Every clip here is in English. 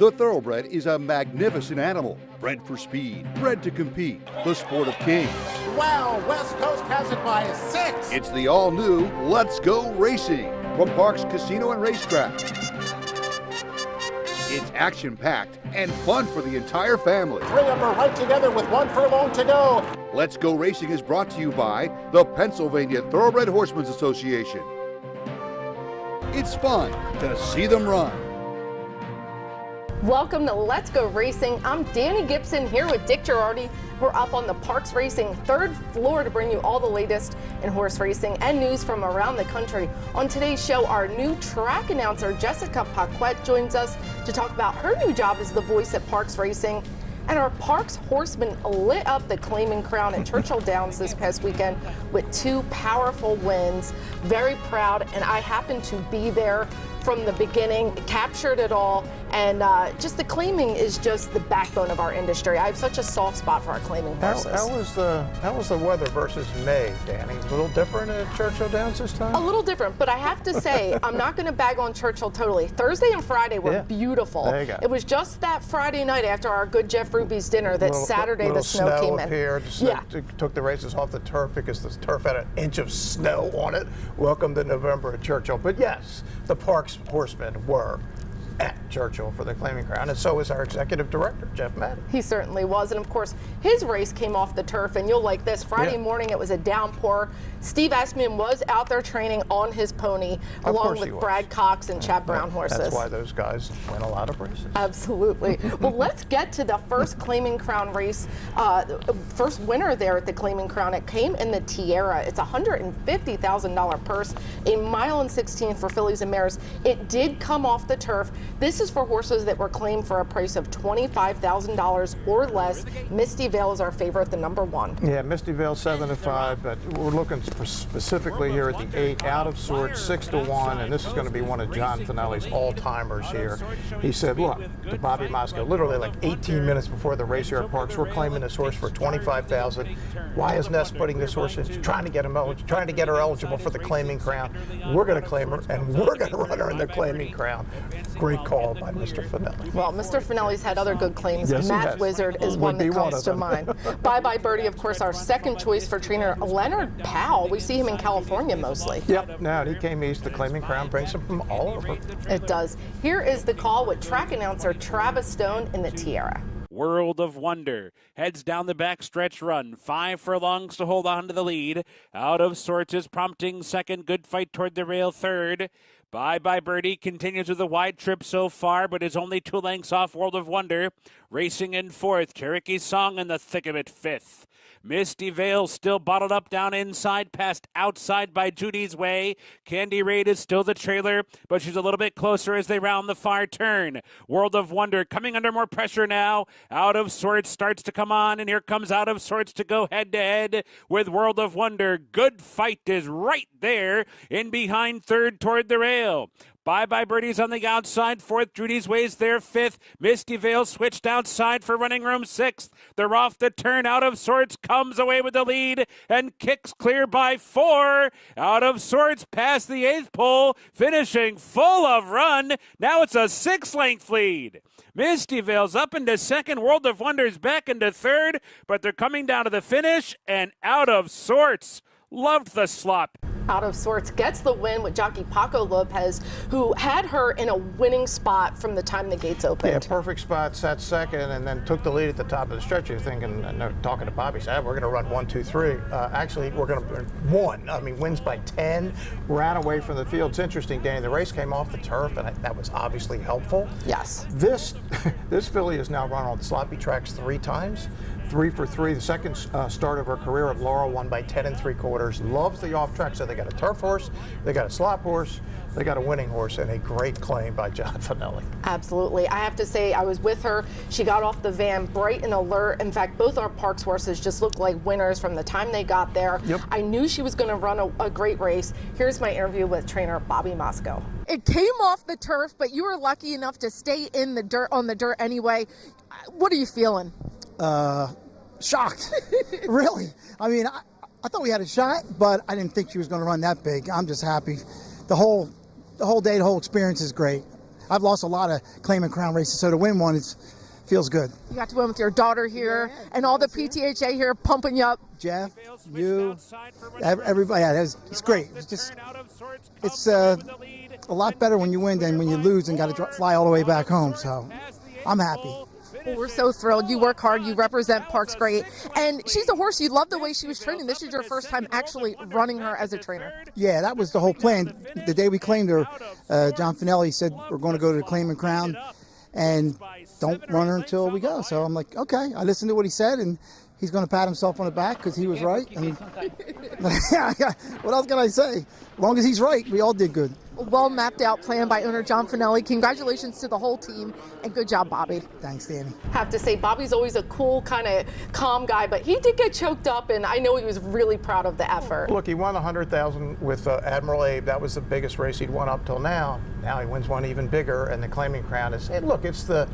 The thoroughbred is a magnificent animal, bred for speed, bred to compete, the sport of kings. Wow, West Coast has it by 6. It's the all-new Let's Go Racing from Parx Casino and Racetrack. It's action-packed and fun for the entire family. 3 of them are right together with 1 furlong to go. Let's Go Racing is brought to you by the Pennsylvania Thoroughbred Horsemen's Association. It's fun to see them run. Welcome to Let's Go Racing. I'm Danny Gibson here with Dick Girardi. We're up on the Parx Racing 3rd floor to bring you all the latest in horse racing and news from around the country. On today's show, our new track announcer, Jessica Paquette, joins us to talk about her new job as the voice at Parx Racing. And our Parx horsemen lit up the Claiming Crown at Churchill Downs this past weekend with 2 powerful wins. Very proud, and I happened to be there from the beginning, captured it all, and just the claiming is just the backbone of our industry. I have such a soft spot for our claiming horses. How was the weather versus May, Danny? A little different at Churchill Downs this time? A little different, but I have to say, I'm not going to bag on Churchill totally. Thursday and Friday were beautiful. There you go. It was just that Friday night after our good Jeff Ruby's dinner that Saturday the snow came in. Appeared. Took the races off the turf because the turf had an inch of snow on it. Welcome to November at Churchill. But yes, the Parx horsemen were at Churchill for the Claiming Crown, and so is our executive director, Jeff Madden. He certainly was, and of course, his race came off the turf, and you'll like this. Friday morning, it was a downpour. Steve Asmussen was out there training on his pony, along with Brad Cox and Chad Brown horses. That's why those guys win a lot of races. Absolutely. Well, let's get to the first Claiming Crown race. First winner there at the Claiming Crown. It came in the Tiara. It's a $150,000 purse, a 1.16 miles for fillies and mares. It did come off the turf. This is for horses that were claimed for a price of $25,000 or less. Misty Vale is our favorite, the number 1. Yeah, Misty Vale 7-5, but we're looking specifically here at the 8, Out of Sorts 6-1, and this is going to be one of John Finelli's all-timers here. He said, look, to Bobby Mosco, literally like 18 minutes before the race here at Parx, we're claiming this horse for $25,000. Why is Ness putting this horse in? Trying to get her eligible for the Claiming Crown. We're going to claim her, and we're going to run her in the Claiming Crown. Great call by Mr. Finelli. Well, Mr. Finelli's had other good claims. Yes, Match Wizard is one that comes to mind. Bye Bye Birdie, of course, our second choice for trainer Leonard Powell. We see him in California mostly. Yep, now he came east. The Claiming Crown brings him from all over. It does. Here is the call with track announcer Travis Stone in the Tiara. World of Wonder heads down the backstretch run. 5 furlongs to hold on to the lead. Out of Sorts is prompting second. Good fight toward the rail third. Bye Bye Birdie continues with a wide trip so far, but is only 2 lengths off World of Wonder. Racing in 4th. Cherokee Song in the thick of it 5th. Misty Vale still bottled up down inside, passed outside by Judy's Way. Candy Raid is still the trailer, but she's a little bit closer as they round the far turn. World of Wonder coming under more pressure now. Out of Sorts starts to come on, and here comes Out of Sorts to go head-to-head with World of Wonder. Good Fight is right there in behind third toward the rail. Bye Bye Birdie's on the outside. 4th, Judy's Way's there 5th. Misty Vale switched outside for running room 6th. They're off the turn. Out of Sorts comes away with the lead and kicks clear by 4. Out of Sorts past the 8th pole, finishing full of run. Now it's a 6-length lead. Misty Vale's up into 2nd. World of Wonder's back into 3rd, but they're coming down to the finish, and Out of Sorts loved the slop. Out of Sorts gets the win with jockey Paco Lopez, who had her in a winning spot from the time the gates opened. Yeah, perfect spot, sat 2nd, and then took the lead at the top of the stretch. You're thinking, talking to Bobby, said, we're going to run 1, 2, 3. Actually, we're going to won. I mean, wins by 10, ran away from the field. It's interesting, Danny, the race came off the turf, and that was obviously helpful. Yes. This filly has now run on sloppy tracks 3 times. 3 for 3, the second start of her career at Laurel, won by 10 3/4. Loves the off track, so they got a turf horse, they got a slop horse, they got a winning horse, and a great claim by John Finelli. Absolutely. I have to say, I was with her. She got off the van bright and alert. In fact, both our Parx horses just looked like winners from the time they got there. Yep. I knew she was going to run a great race. Here's my interview with trainer Bobby Mosco. It came off the turf, but you were lucky enough to stay in the dirt, on the dirt anyway. What are you feeling? Shocked, really. I mean, I thought we had a shot, but I didn't think she was going to run that big. I'm just happy. The whole day, the whole experience is great. I've lost a lot of Claim and Crown races, so to win one, feels good. You got to win with your daughter here and all the PTHA here pumping you up. Jeff, you, everybody, yeah, it's great. It's a lot better when you win than when you lose and got to fly all the way back home. So I'm happy. Well, we're so thrilled. You work hard. You represent Parks great. And she's a horse. You love the way she was training. This is your first time actually running her as a trainer. Yeah, that was the whole plan. The day we claimed her, John Finelli said we're going to go to the Claim and Crown and don't run her until we go. So I'm like, okay. I listened to what he said, and he's going to pat himself on the back because he was right. And what else can I say? As long as he's right, we all did good. Well mapped out plan by owner John Finelli. Congratulations to the whole team, and good job, Bobby. Thanks, Danny. Have to say, Bobby's always a cool, kind of calm guy, but he did get choked up, and I know he was really proud of the effort. Look, he won $100,000 with Admiral Abe. That was the biggest race he'd won up till now. Now he wins one even bigger, and the Claiming Crown is. And look, it's the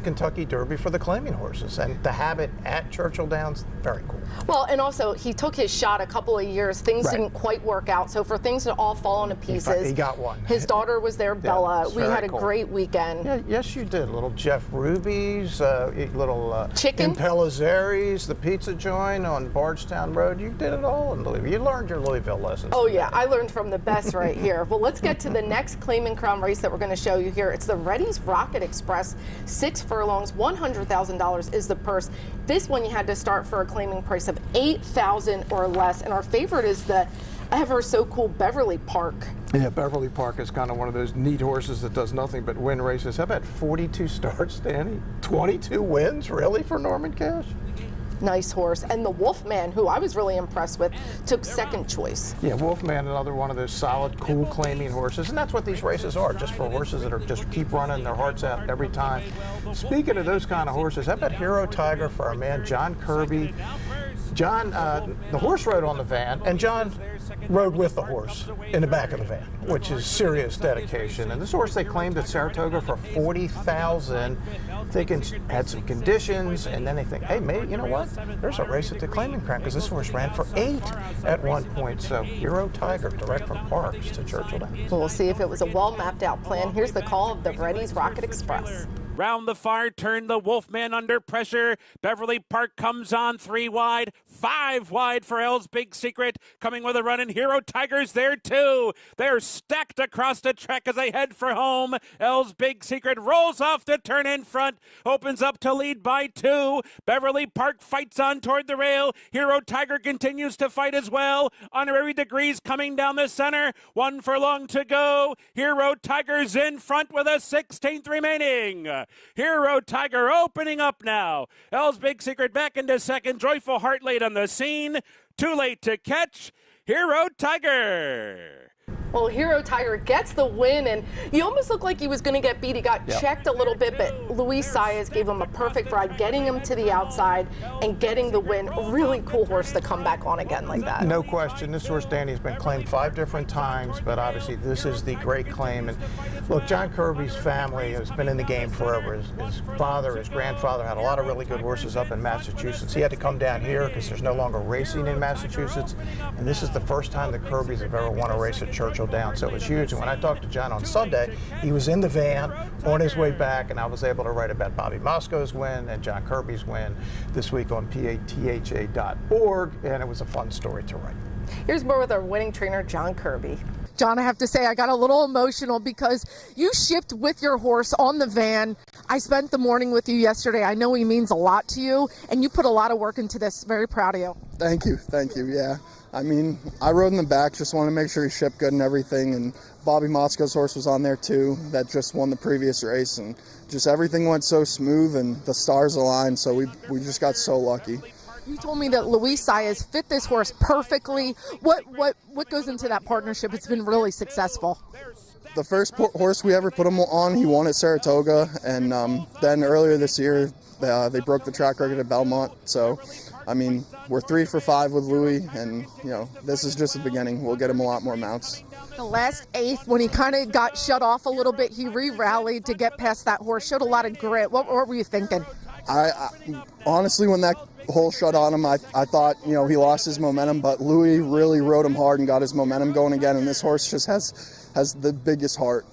Kentucky Derby for the claiming horses, and to have it at Churchill Downs, very cool. Well, and also he took his shot a couple of years. Things didn't quite work out, so for things to all fall into pieces, he got one. His daughter was there, Bella. We had a cool. great weekend. Yeah, yes, you did. Little Jeff Ruby's, little Chicken. Impellizzeri's, the pizza joint on Bardstown Road. You did it all in Louisville. You learned your Louisville lessons. Oh yeah, I learned from the best right here. Well, let's get to the next Claim and Crown race that we're going to show you here. It's the Reddy's Rocket Express. 6 furlongs, $100,000 is the purse. This one you had to start for a claiming price of $8,000 or less, and our favorite is the ever so cool Beverly Park. Yeah, Beverly Park is kind of one of those neat horses that does nothing but win races. How about 42 starts, Danny? 22 wins, really, for Norman Cash? Nice horse. And the Wolfman, who I was really impressed with, took second choice. Yeah, Wolfman, another one of those solid, cool claiming horses. And that's what these races are, just for horses that are just keep running their hearts out every time. Speaking of those kind of horses, how about Hero Tiger for our man John Kirby? John, the horse rode on the van, and John rode with the horse in the back of the van, which is serious dedication. And this horse they claimed at Saratoga for $40,000, thinking had some conditions, and then they think, hey, maybe, you know what? There's a race at the Claiming Crown, because this horse ran for 8 at one point. So Hero Tiger, direct from Parks to Churchill Downs. We'll see if it was a well mapped out plan. Here's the call of the Reddy's Rocket Express. Round the far turn, the Wolfman under pressure. Beverly Park comes on 3 wide, 5 wide for L's Big Secret. Coming with a run, and Hero Tiger's there too. They're stacked across the track as they head for home. L's Big Secret rolls off the turn in front, opens up to lead by 2. Beverly Park fights on toward the rail. Hero Tiger continues to fight as well. Honorary Degrees coming down the center. 1 furlong to go. Hero Tiger's in front with a 16th remaining. Hero Tiger opening up now. L's Big Secret back into second. Joyful Heart late on the scene. Too late to catch. Hero Tiger. Well, Hero Tiger gets the win, and he almost looked like he was going to get beat. He got checked a little bit, but Luis Saez gave him a perfect ride, getting him to the outside and getting the win. A really cool horse to come back on again like that. No question. This horse, Danny, has been claimed 5 different times, but obviously this is the great claim. And look, John Kirby's family has been in the game forever. His father, his grandfather had a lot of really good horses up in Massachusetts. He had to come down here because there's no longer racing in Massachusetts, and this is the first time the Kirbys have ever won a race at Churchill Downs, so it was huge. And when I talked to John on Sunday, he was in the van on his way back, and I was able to write about Bobby Moscow's win and John Kirby's win this week on patha.org, and it was a fun story to write. Here's more with our winning trainer, John Kirby. John, I have to say I got a little emotional because you shipped with your horse on the van. I spent the morning with you yesterday. I know he means a lot to you, and you put a lot of work into this. Very proud of you. Thank you, yeah. I mean, I rode in the back, just wanted to make sure he shipped good and everything, and Bobby Moscow's horse was on there too, that just won the previous race, and just everything went so smooth and the stars aligned, so we just got so lucky. You told me that Luis Saez fit this horse perfectly. What goes into that partnership? It's been really successful. The first horse we ever put him on, he won at Saratoga, and then earlier this year, they broke the track record at Belmont, so I mean, we're 3 for 5 with Louis, and you know, this is just the beginning. We'll get him a lot more mounts. The last 8th, when he kind of got shut off a little bit, he re-rallied to get past that horse, showed a lot of grit. What were you thinking? I honestly, when that hole shut on him, I thought, you know, he lost his momentum, but Louis really rode him hard and got his momentum going again, and this horse just has has the biggest heart,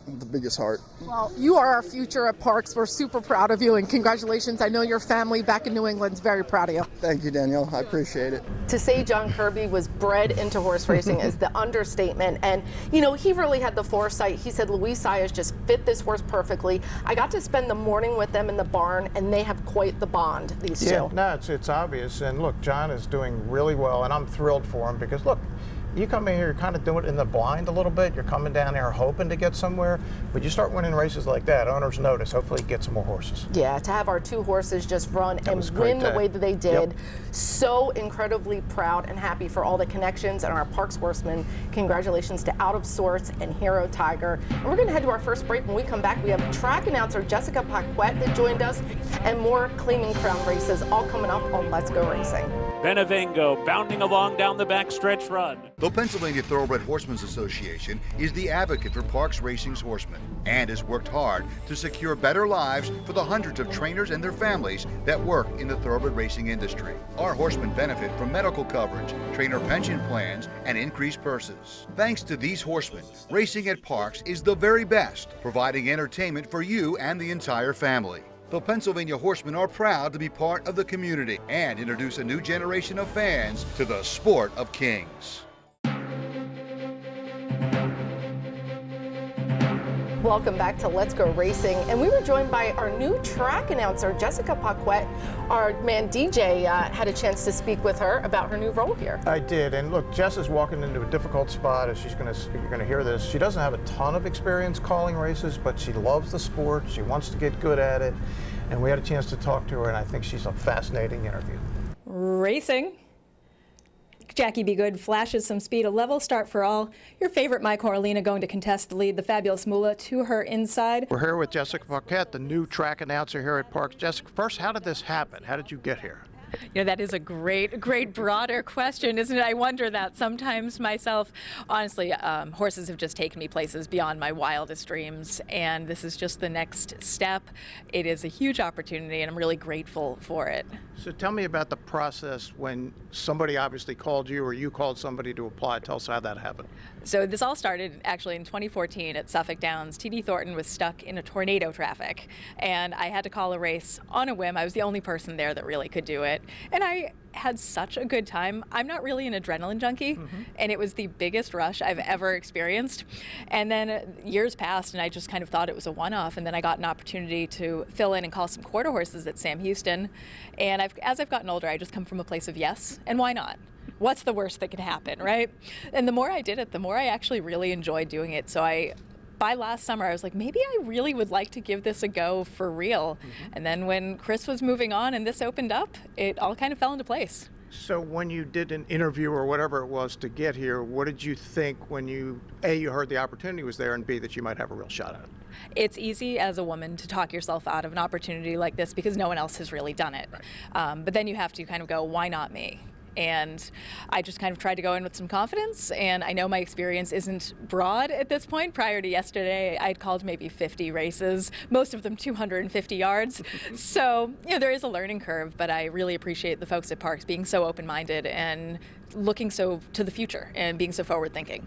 Well, you are our future at Parks. We're super proud of you, and congratulations. I know your family back in New England is very proud of you. Thank you, Danielle. I appreciate it. To say John Kirby was bred into horse racing is the understatement. And, you know, he really had the foresight. He said Luis Saez just fit this horse perfectly. I got to spend the morning with them in the barn, and they have quite the bond, these two. Yeah, no, it's obvious. And look, John is doing really well, and I'm thrilled for him because, look, you come in here, you're kind of doing it in the blind a little bit. You're coming down here hoping to get somewhere, but you start winning races like that, owners notice. Hopefully get some more horses. Yeah, to have our two horses just run and win the way that they did. Yep. So incredibly proud and happy for all the connections and our Parks horsemen. Congratulations to Out of Sorts and Hero Tiger. And we're going to head to our first break. When we come back, we have track announcer Jessica Paquette that joined us and more Claiming Crown races all coming up on Let's Go Racing. Benevengo bounding along down the backstretch run. The Pennsylvania Thoroughbred Horsemen's Association is the advocate for Parks Racing's horsemen and has worked hard to secure better lives for the hundreds of trainers and their families that work in the thoroughbred racing industry. Our horsemen benefit from medical coverage, trainer pension plans, and increased purses. Thanks to these horsemen, racing at Parks is the very best, providing entertainment for you and the entire family. The Pennsylvania Horsemen are proud to be part of the community and introduce a new generation of fans to the sport of kings. Welcome back to Let's Go Racing. And we were joined by our new track announcer, Jessica Paquette. Our man DJ had a chance to speak with her about her new role here. I did, and look, Jess is walking into a difficult spot as you're gonna hear this. She doesn't have a ton of experience calling races, but she loves the sport. She wants to get good at it, and we had a chance to talk to her, and I think she's a fascinating interview. Racing. Jackie Be Good flashes some speed, a level start for all. Your favorite My Coralina going to contest the lead, the Fabulous Moolah to her inside. We're here with Jessica Paquette, the new track announcer here at Parks. Jessica, first, how did this happen? How did you get here? You know, that is a great broader question, isn't it? I wonder that sometimes myself. Honestly, horses have just taken me places beyond my wildest dreams, and this is just the next step. It is a huge opportunity, and I'm really grateful for it. So tell me about the process when somebody obviously called you or you called somebody to apply. Tell us how that happened. So this all started actually in 2014 at Suffolk Downs. T.D. Thornton was stuck in a tornado traffic, and I had to call a race on a whim. I was the only person there that really could do it, and I had such a good time. I'm not really an adrenaline junkie, and it was the biggest rush I've ever experienced. And then years passed, and I just kind of thought it was a one-off, and then I got an opportunity to fill in and call some quarter horses at Sam Houston. And as I've gotten older, I just come from a place of yes, and why not? What's the worst that could happen, right? And the more I did it, the more I actually really enjoyed doing it. So by last summer, I was like, maybe I really would like to give this a go for real. And then when Chris was moving on and this opened up, it all kind of fell into place. So when you did an interview or whatever it was to get here, what did you think when you heard the opportunity was there, and B, that you might have a real shot at it? It's easy as a woman to talk yourself out of an opportunity like this because no one else has really done it. Right. But then you have to kind of go, why not me? And I just kind of tried to go in with some confidence, and I know my experience isn't broad at this point. Prior to yesterday, I'd called maybe 50 races, most of them 250 yards. So, you know, there is a learning curve, but I really appreciate the folks at Parks being so open-minded and looking so to the future and being so forward-thinking.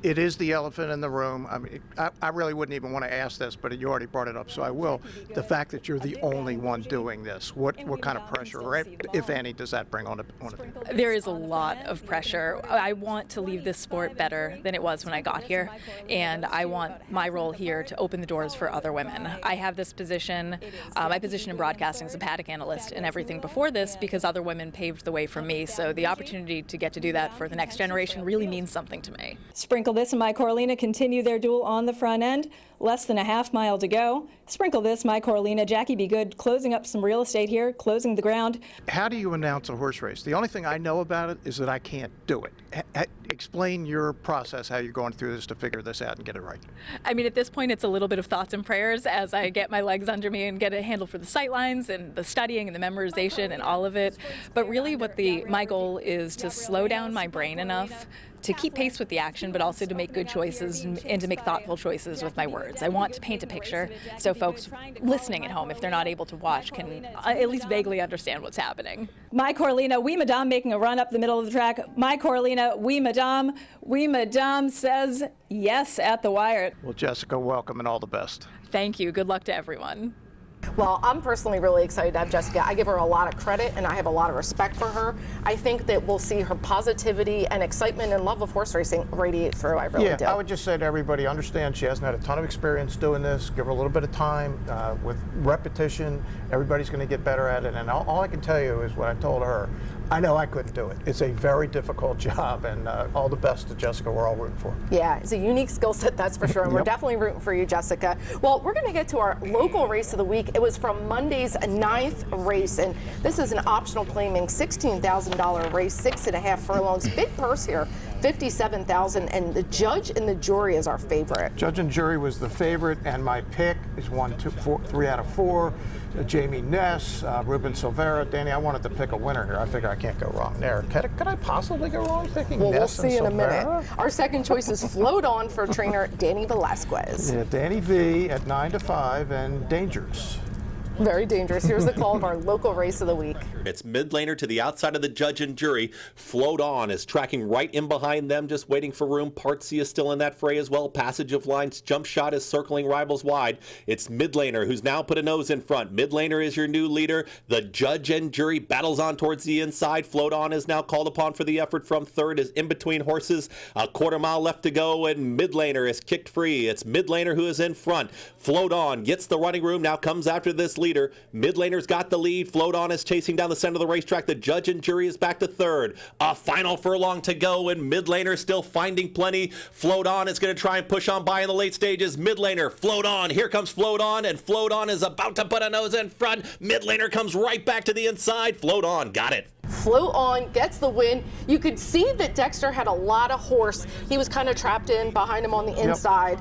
It is the elephant in the room. I mean, I really wouldn't even want to ask this, but you already brought it up, so I will. The fact that you're the only one doing this, what kind of pressure, if any, does that bring on a There is a lot of pressure. I want to leave this sport better than it was when I got here, and I want my role here to open the doors for other women. I have this position, my position in broadcasting is a paddock analyst and everything before this because other women paved the way for me, so the opportunity to get to do that for the next generation really means something to me. Sprinkle This and My Coralina continue their duel on the front end. Less than a half mile to go. Sprinkle This, My Coralina, Jackie Be Good, closing up some real estate here, closing the ground. How do you announce a horse race? The only thing I know about it is that I can't do it. Explain your process, how you're going through this to figure this out and get it right. I mean, at this point, it's a little bit of thoughts and prayers as I get my legs under me and get a handle for the sight lines and the studying and the memorization and all of it. But really my goal is to slow down my brain enough to keep pace with the action, but also to make good choices and to make thoughtful choices with my words. words. I want to paint a picture so folks listening at home, if they're not able to watch, can at least vaguely understand what's happening. My Coralina, oui madame, making a run up the middle of the track. My Coralina, oui madame says yes at the wire. Well, Jessica, welcome and all the best. Thank you. Good luck to everyone. Well, I'm personally really excited to have Jessica. I give her a lot of credit and I have a lot of respect for her. I think that we'll see her positivity and excitement and love of horse racing radiate through. I really do. I would just say to everybody, understand she hasn't had a ton of experience doing this. Give her a little bit of time. With repetition, everybody's going to get better at it. And all I can tell you is what I told her. I know I couldn't do it. It's a very difficult job, and all the best to Jessica. We're all rooting for her. Yeah, it's a unique skill set, that's for sure, and we're definitely rooting for you, Jessica. Well, we're going to get to our local race of the week. It was from Monday's 9th race, and this is an optional claiming $16,000 race, 6.5 furlongs. Big purse here, $57,000, and the judge and the jury is our favorite. Judge and jury was the favorite, and my pick is 3 out of 4. Jamie Ness, Ruben Silvera. Danny, I wanted to pick a winner here. I figure I can't go wrong there. Could I possibly go wrong picking Well, Ness we'll see and in a minute. Silvera? Our second choice is Float On for trainer Danny Velasquez. Yeah, Danny V at 9 to 5 and Dangerous. Very dangerous. Here's the call of our local race of the week. It's mid-laner to the outside of the judge and jury. Float On is tracking right in behind them, just waiting for room. Partsy is still in that fray as well. Passage of Lines, Jump Shot is circling rivals wide. It's mid-laner who's now put a nose in front. Mid-laner is your new leader. The judge and jury battles on towards the inside. Float On is now called upon for the effort from third, is in between horses. A quarter mile left to go, and mid-laner is kicked free. It's mid-laner who is in front. Float On gets the running room, now comes after this leader. Mid-laner's got the lead. Float On is chasing down the center of the racetrack. The judge and jury is back to third. A final furlong to go, and mid-laner still finding plenty. Float On is going to try and push on by in the late stages. Mid-laner, Float On. Here comes Float On, and Float On is about to put a nose in front. Mid-laner comes right back to the inside. Float On got it. Float On gets the win. You could see that Dexter had a lot of horse. He was kind of trapped in behind him on the inside.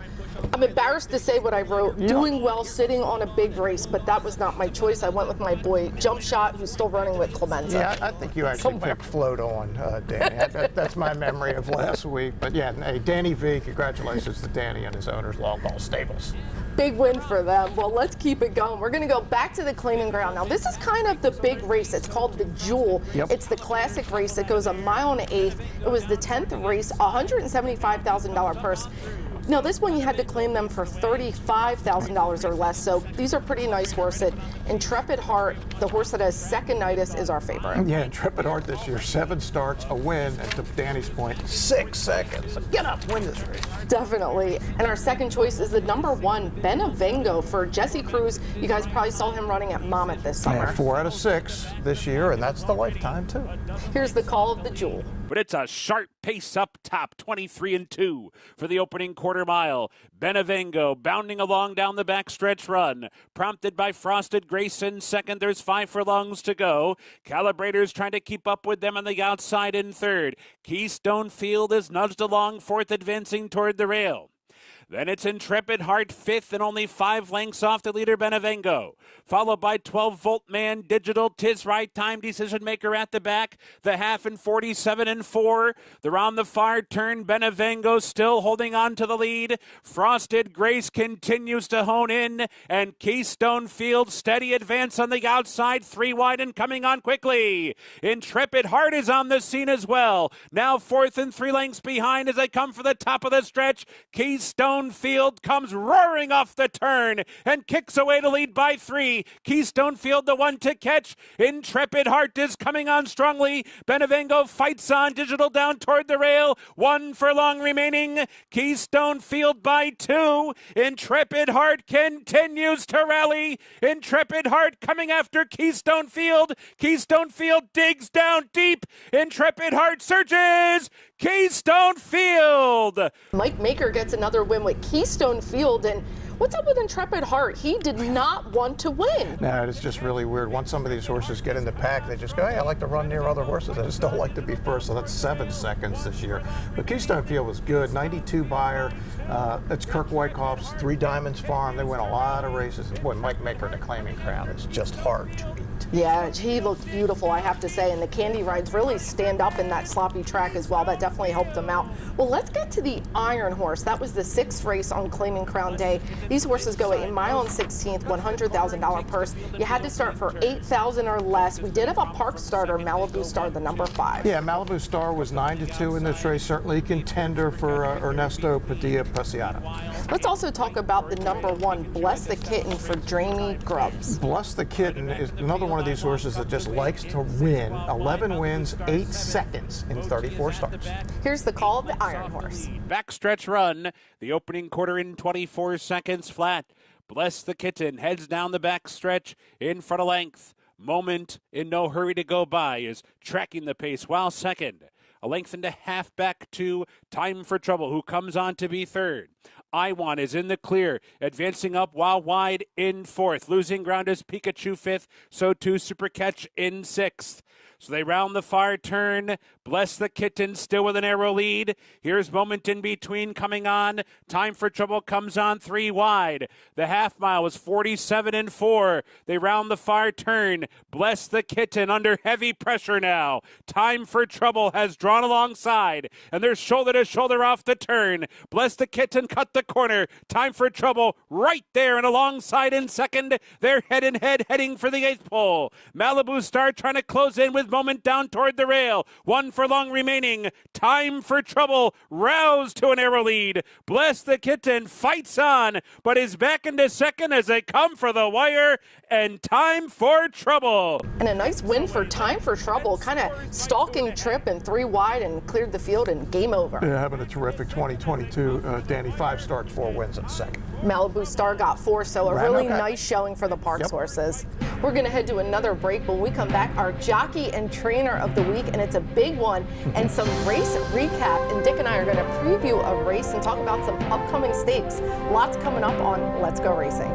I'm embarrassed to say what I wrote. Doing well sitting on a big race, but that was not my choice. I went with my boy Jump Shot, who's still running with Clemenza. Yeah, I think you actually picked Float On, Danny. That's my memory of last week. But yeah, hey, Danny V, congratulations to Danny and his owners, Long Ball Stables. Big win for them. Well, let's keep it going. We're going to go back to the claiming ground. Now, this is kind of the big race. It's called the Jewel. It's the classic race that goes 1 mile and 1/8. It was the 10th race, $175,000 purse. Now, this one you had to claim them for $35,000 or less, so these are pretty nice horses. Intrepid Heart, the horse that has second-itis, is our favorite. Yeah, Intrepid Heart this year, 7 starts, a win, and to Danny's point, 6 seconds. Get up, win this race. Definitely. And our second choice is the number 1, Benevengo for Jesse Cruz. You guys probably saw him running at Monmouth this summer. Yeah, 4 out of 6 this year, and that's the lifetime, too. Here's the call of the Jewel. But it's a sharp pace up top, 23-2 for the opening quarter mile. Benevengo bounding along down the backstretch run, prompted by Frosted Grayson. Second, there's 5 furlongs to go. Calibrators trying to keep up with them on the outside in third. Keystone Field is nudged along fourth, advancing toward the rail. Then it's Intrepid Heart 5th and only 5 lengths off the leader Benevengo. Followed by 12-Volt Man, Digital, Tis Right Time, Decision Maker at the back. The half and 47-4. They're on the far turn. Benevengo still holding on to the lead. Frosted Grace continues to hone in. And Keystone Field steady advance on the outside. 3 wide and coming on quickly. Intrepid Heart is on the scene as well. Now 4th and 3 lengths behind as they come for the top of the stretch. Keystone Field comes roaring off the turn and kicks away to lead by 3. Keystone Field the one to catch. Intrepid Heart is coming on strongly. Benevengo fights on. Digital down toward the rail. 1 furlong remaining. Keystone Field by 2. Intrepid Heart continues to rally. Intrepid Heart coming after Keystone Field. Keystone Field digs down deep. Intrepid Heart surges. Keystone Field. Mike Maker gets another win with Keystone Field, and What's up with Intrepid Heart? He did not want to win. No, it's just really weird. Once some of these horses get in the pack, they just go, hey, I like to run near other horses. I just don't like to be first. So that's 7 seconds this year. But Keystone Field was good. 92 buyer. It's Kirk Wyckoff's Three Diamonds Farm. They win a lot of races. Boy, Mike Maker in the Claiming Crown. It's just hard to beat. Yeah, he looked beautiful, I have to say, and the Candy Rides really stand up in that sloppy track as well. That definitely helped him out. Well, let's get to the Iron Horse. That was the 6th race on Claiming Crown Day. These horses go a mile and 16th, $100,000 purse. You had to start for $8,000 or less. We did have a park starter, Malibu Star, the number 5. Yeah, Malibu Star was 9-2 in this race. Certainly a contender for Ernesto Padilla-Preciado. Let's also talk about the number 1, Bless the Kitten, for Jamie Grubbs. Bless the Kitten is another one of these horses that just likes to win. 11 wins, 8 seconds in 34 starts. Here's the call of the Iron Horse. Backstretch run. The opening quarter in 24 seconds flat. Bless the Kitten heads down the backstretch in front of length. Moment in no hurry to go by is tracking the pace while second. A length and a half back to Time for Trouble, who comes on to be third. I Want is in the clear, advancing up while wide in 4th. Losing ground is Pikachu 5th, so too Super Catch in 6th. So they round the far turn. Bless the Kitten still with an arrow lead. Here's Moment in Between coming on. Time for Trouble comes on 3 wide. The half mile was 47-4. They round the far turn. Bless the Kitten under heavy pressure now. Time for Trouble has drawn alongside, and they're shoulder to shoulder off the turn. Bless the Kitten cut the corner. Time for Trouble right there and alongside in second. They're head and head heading for the 8th pole. Malibu Star trying to close in with Moment down toward the rail. 1 furlong remaining. Time for Trouble roused to an arrow lead. Bless the Kitten fights on, but is back into second as they come for the wire, and Time for Trouble. And a nice win for Time for Trouble. Kind of stalking Trip and 3 wide and cleared the field and game over. Yeah, having a terrific 2022. Danny, 5 starts, 4 wins in second. Malibu Star got 4, so a really nice showing for the Parks horses. We're going to head to another break. When we come back, our jockey and trainer of the week, and it's a big one, and some race recap. And Dick and I are going to preview a race and talk about some upcoming stakes. Lots coming up on Let's Go Racing.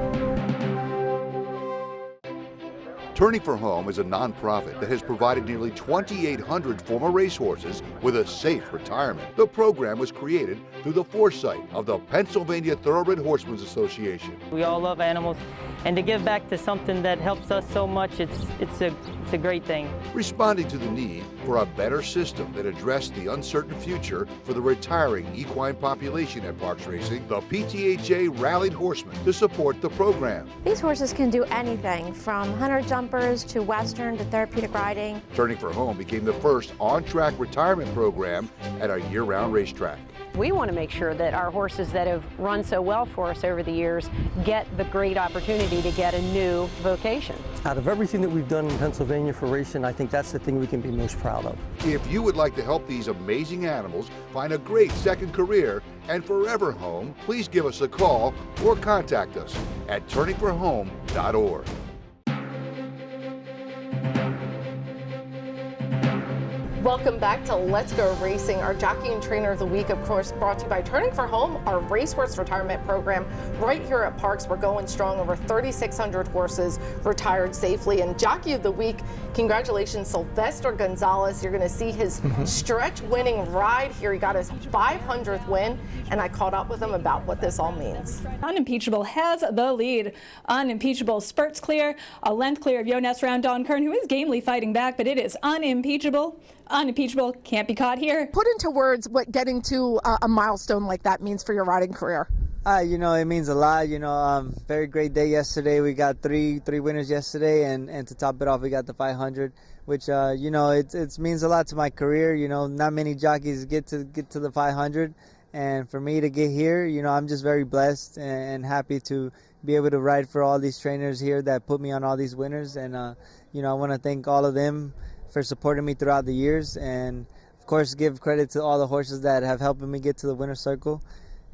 Turning for Home is a nonprofit that has provided nearly 2,800 former racehorses with a safe retirement. The program was created through the foresight of the Pennsylvania Thoroughbred Horsemen's Association. We all love animals, and to give back to something that helps us so much, it's a great thing. Responding to the need for a better system that addressed the uncertain future for the retiring equine population at Parks Racing, the PTHA rallied horsemen to support the program. These horses can do anything from hunter jumpers to western to therapeutic riding. Turning for Home became the first on-track retirement program at a year-round racetrack. We want to make sure that our horses that have run so well for us over the years get the great opportunity to get a new vocation. Out of everything that we've done in Pennsylvania for racing, I think that's the thing we can be most proud of. If you would like to help these amazing animals find a great second career and forever home, please give us a call or contact us at turningforhome.org. Welcome back to Let's Go Racing. Our jockey and trainer of the week, of course, brought to you by Turning for Home, our racehorse retirement program. Right here at Parks, we're going strong. Over 3,600 horses retired safely. And jockey of the week, congratulations, Sylvester Gonzalez. You're going to see his stretch-winning ride here. He got his 500th win, and I caught up with him about what this all means. Unimpeachable has the lead. Unimpeachable spurts clear, a length clear of Jonas Round Don Kern, who is gamely fighting back, but it is unimpeachable. Unimpeachable, can't be caught here. Put into words what getting to a milestone like that means for your riding career. It means a lot. Very great day yesterday. We got three winners yesterday, and to top it off, we got the 500, which it means a lot to my career. Not many jockeys get to the 500, and for me to get here, I'm just very blessed and happy to be able to ride for all these trainers here that put me on all these winners, and I want to thank all of them for supporting me throughout the years, and of course give credit to all the horses that have helped me get to the winner's circle.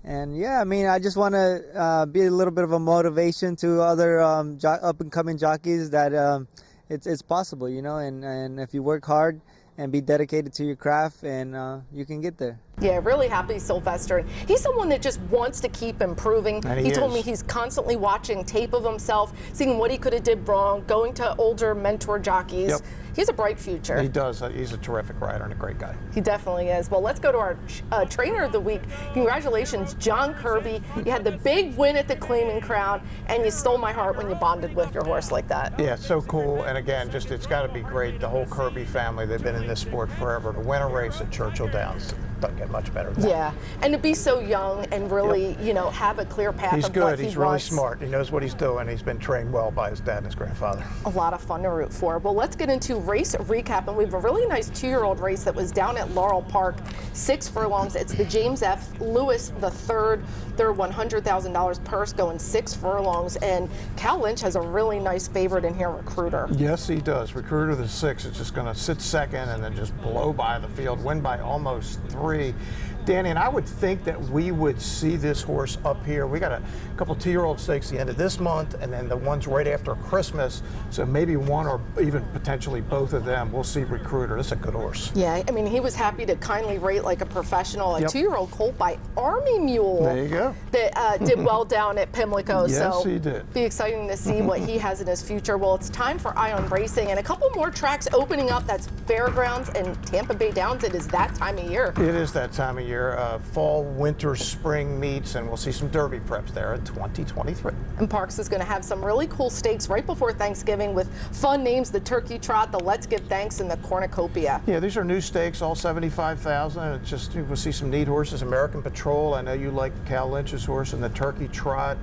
And I just want to be a little bit of a motivation to other up and coming jockeys that it's possible, and if you work hard and be dedicated to your craft, and you can get there. Yeah, really happy Sylvester. He's someone that just wants to keep improving. And He told is. me he's constantly watching tape of himself, seeing what he could have did wrong, going to older mentor jockeys. Yep. He's a bright future. He does. He's a terrific rider and a great guy. He definitely is. Well, let's go to our trainer of the week. Congratulations, John Kirby. You had the big win at the Claiming Crown, and you stole my heart when you bonded with your horse like that. Yeah, so cool. And again, just it's got to be great. The whole Kirby family, they've been in this sport forever. To win a race at Churchill Downs doesn't get much better than that. Yeah, and to be so young and really, you know, have a clear path He's of good. what He's he really wants. smart. He knows what he's doing. He's been trained well by his dad and his grandfather. A lot of fun to root for. Well, let's get into race recap, and we have a really nice 2-year-old race that was down at Laurel Park, 6 furlongs. It's the James F. Lewis III, their $100,000 purse going 6 furlongs, and Cal Lynch has a really nice favorite in here, Recruiter. Yes, he does. Recruiter the 6 is just going to sit second and then just blow by the field, win by almost 3. Danny, and I would think that we would see this horse up here. We got a couple 2-year-old stakes the end of this month, and then the ones right after Christmas. So maybe one or even potentially both of them. We'll see Recruiter. That's a good horse. Yeah, I mean, he was happy to kindly rate like a professional, a Yep. 2-year-old colt by Army Mule. There you go. That did well down at Pimlico. Yes, so he did. Be exciting to see what he has in his future. Well, it's time for Ion Racing, and a couple more tracks opening up. That's Fairgrounds and Tampa Bay Downs. It is that time of year. It is that time of year. Fall, winter, spring meets, and we'll see some Derby preps there in 2023. And Parks is going to have some really cool stakes right before Thanksgiving with fun names: the Turkey Trot, the Let's Give Thanks, and the Cornucopia. Yeah, these are new stakes, all 75,000. It's just, we'll see some neat horses. American Patrol, I know you like Cal Lynch's horse, and the Turkey Trot.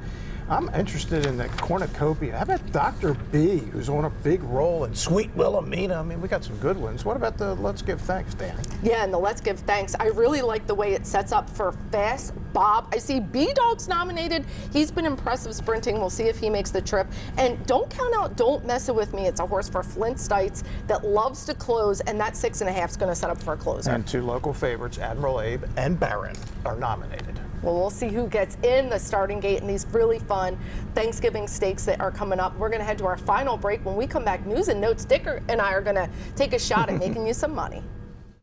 I'm interested in the Cornucopia. How about Dr. B, who's on a big roll, and Sweet Wilhelmina? I mean, we got some good ones. What about the Let's Give Thanks, Danny? Yeah, and the Let's Give Thanks. I really like the way it sets up for Fast Bob. I see B-Dog's nominated. He's been impressive sprinting. We'll see if he makes the trip. And don't count out Don't Mess It With Me. It's a horse for Flint Stites that loves to close, and that 6.5 is going to set up for a closer. And 2 local favorites, Admiral Abe and Barron, are nominated. Well, we'll see who gets in the starting gate in these really fun Thanksgiving stakes that are coming up. We're going to head to our final break. When we come back, News and Notes, Dick and I are going to take a shot at making you some money.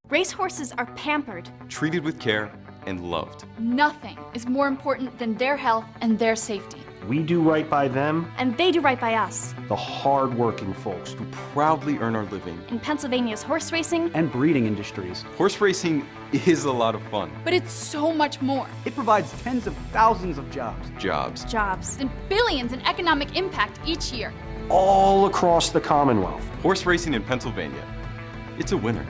Racehorses are pampered. Treated with care and loved. Nothing is more important than their health and their safety. We do right by them, And they do right by us. the hard-working folks Who proudly earn our living. In Pennsylvania's horse racing, and breeding industries. Horse racing is a lot of fun. but it's so much more. It provides tens of thousands of jobs, Jobs and billions in economic impact each year. all across the Commonwealth. Horse racing in Pennsylvania. It's a winner.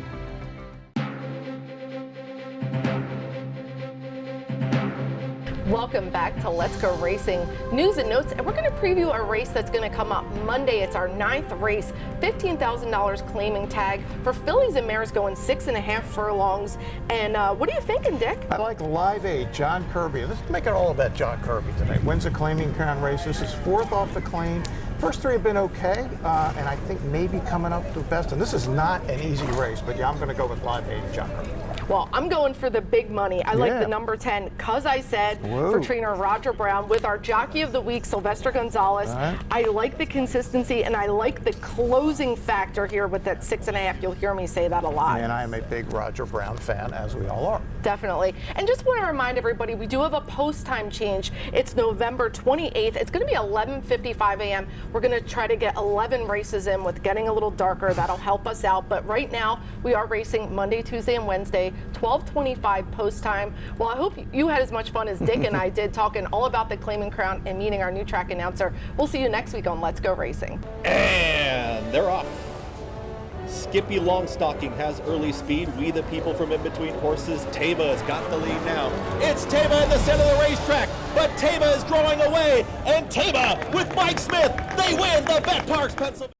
Welcome back to Let's Go Racing News and Notes, and we're going to preview a race that's going to come up Monday. It's our 9th race, $15,000 claiming tag for fillies and mares going 6.5 furlongs. And what are you thinking, Dick? I like Live 8, John Kirby. Let's make it all about John Kirby today. Wins the Claiming Crown race. This is 4th off the claim. First 3 have been okay, and I think maybe coming up to best. And this is not an easy race, but yeah, I'm going to go with Live 8, John Kirby. Well, I'm going for the big money. I like Yeah. the number 10, Cuz I Said, Whoa. for trainer Roger Brown with our jockey of the week, Sylvester Gonzalez. All right. I like the consistency, and I like the closing factor here with that 6.5. You'll hear me say that a lot. And I am a big Roger Brown fan, as we all are. Definitely. And just want to remind everybody, we do have a post time change. It's November 28th. It's going to be 11:55 a.m. We're going to try to get 11 races in with getting a little darker. That'll help us out. But right now, we are racing Monday, Tuesday, and Wednesday, 12:25 post time. Well, I hope you had as much fun as Dick and I did talking all about the Claiming Crown and meeting our new track announcer. We'll see you next week on Let's Go Racing. And they're off. Skippy Longstocking has early speed. We the people from in between horses. Taba has got the lead now. It's Taba in the center of the racetrack, but Taba is drawing away, and Taba with Mike Smith, they win the Bet Parks Pennsylvania.